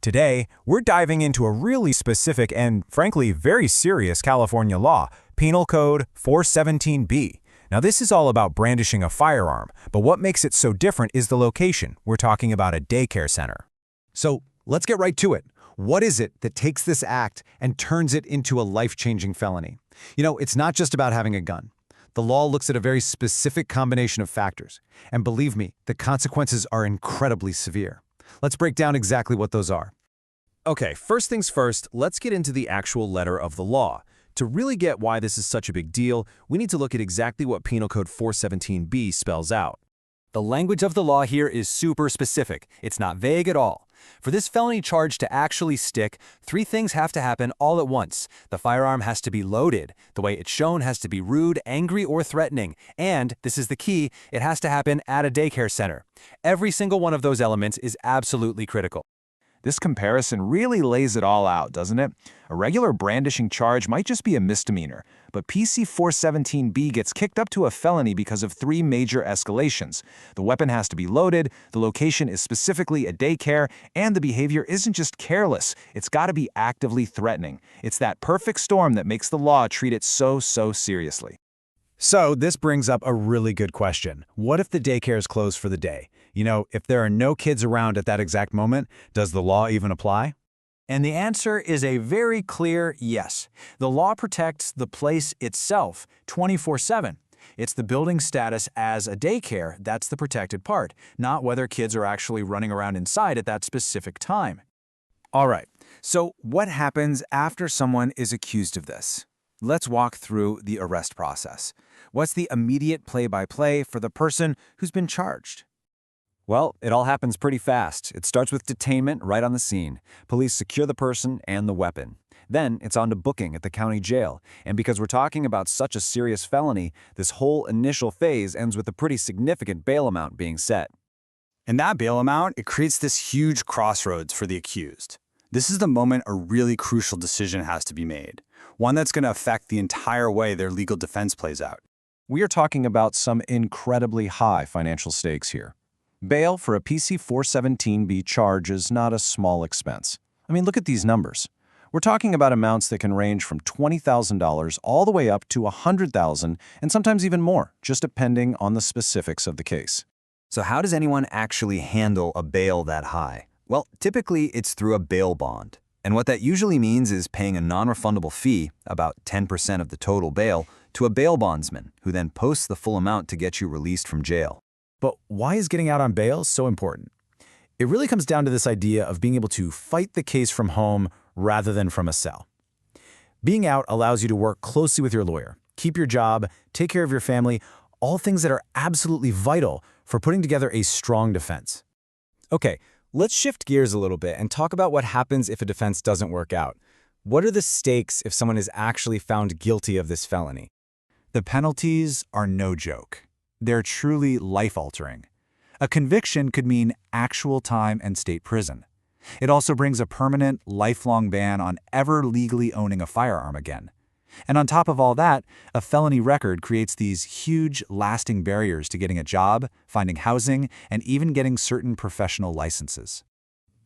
Today, we're diving into a really specific and, frankly, very serious California law, Penal Code 417B. Now, this is all about brandishing a firearm, but what makes it so different is the location. We're talking about a daycare center. So let's get right to it. What is it that takes this act and turns it into a life-changing felony? It's not just about having a gun. The law looks at a very specific combination of factors. And believe me, the consequences are incredibly severe. Let's break down exactly what those are. Okay, first things first, let's get into the actual letter of the law. To really get why this is such a big deal, we need to look at exactly what Penal Code 417B spells out. The language of the law here is super specific. It's not vague at all. For this felony charge to actually stick, three things have to happen all at once. The firearm has to be loaded. The way it's shown has to be rude, angry, or threatening. And, this is the key, it has to happen at a daycare center. Every single one of those elements is absolutely critical. This comparison really lays it all out, doesn't it? A regular brandishing charge might just be a misdemeanor, but PC 417B gets kicked up to a felony because of three major escalations. The weapon has to be loaded, the location is specifically a daycare, and the behavior isn't just careless, it's got to be actively threatening. It's that perfect storm that makes the law treat it so seriously. So this brings up a really good question. What if the daycare is closed for the day? If there are no kids around at that exact moment, does the law even apply? And the answer is a very clear yes. The law protects the place itself 24/7. It's the building status as a daycare that's the protected part, not whether kids are actually running around inside at that specific time. All right, so what happens after someone is accused of this? Let's walk through the arrest process. What's the immediate play-by-play for the person who's been charged? Well, it all happens pretty fast. It starts with detainment right on the scene. Police secure the person and the weapon. Then it's on to booking at the county jail. And because we're talking about such a serious felony, this whole initial phase ends with a pretty significant bail amount being set. And that bail amount, it creates this huge crossroads for the accused. This is the moment a really crucial decision has to be made, one that's going to affect the entire way their legal defense plays out. We are talking about some incredibly high financial stakes here. Bail for a PC 417B charge is not a small expense. I mean, look at these numbers. We're talking about amounts that can range from $20,000 all the way up to $100,000 and sometimes even more, just depending on the specifics of the case. So how does anyone actually handle a bail that high? Well, typically it's through a bail bond. And what that usually means is paying a non-refundable fee, about 10% of the total bail, to a bail bondsman, who then posts the full amount to get you released from jail. But why is getting out on bail so important? It really comes down to this idea of being able to fight the case from home rather than from a cell. Being out allows you to work closely with your lawyer, keep your job, take care of your family, all things that are absolutely vital for putting together a strong defense. Okay, let's shift gears a little bit and talk about what happens if a defense doesn't work out. What are the stakes if someone is actually found guilty of this felony? The penalties are no joke. They're truly life-altering. A conviction could mean actual time and state prison. It also brings a permanent, lifelong ban on ever legally owning a firearm again. And on top of all that, a felony record creates these huge, lasting barriers to getting a job, finding housing, and even getting certain professional licenses.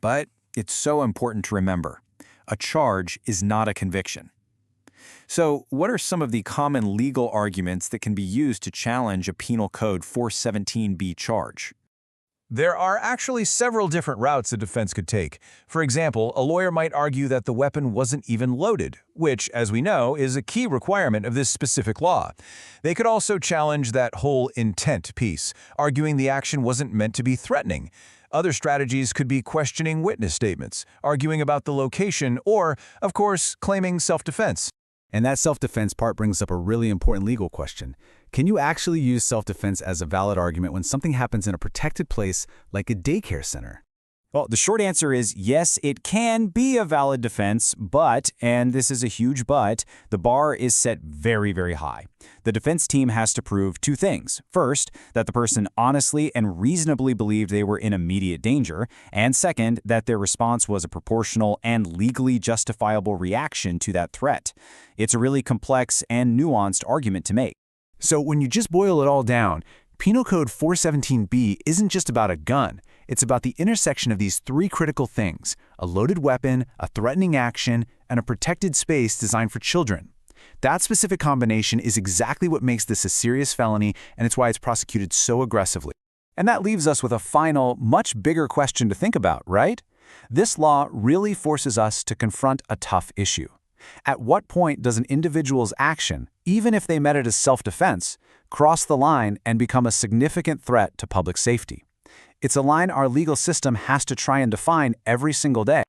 But it's so important to remember, a charge is not a conviction. So, what are some of the common legal arguments that can be used to challenge a Penal Code 417B charge? There are actually several different routes a defense could take. For example, a lawyer might argue that the weapon wasn't even loaded, which, as we know, is a key requirement of this specific law. They could also challenge that whole intent piece, arguing the action wasn't meant to be threatening. Other strategies could be questioning witness statements, arguing about the location, or, of course, claiming self-defense. And that self-defense part brings up a really important legal question. Can you actually use self-defense as a valid argument when something happens in a protected place like a daycare center? Well, the short answer is yes, it can be a valid defense, but, and this is a huge but, the bar is set very high. The defense team has to prove two things. First, that the person honestly and reasonably believed they were in immediate danger, and second, that their response was a proportional and legally justifiable reaction to that threat. It's a really complex and nuanced argument to make. So when you just boil it all down, Penal Code 417B isn't just about a gun. It's about the intersection of these three critical things: a loaded weapon, a threatening action, and a protected space designed for children. That specific combination is exactly what makes this a serious felony, and it's why it's prosecuted so aggressively. And that leaves us with a final, much bigger question to think about, right? This law really forces us to confront a tough issue. At what point does an individual's action, even if they met it as self-defense, cross the line and become a significant threat to public safety? It's a line our legal system has to try and define every single day.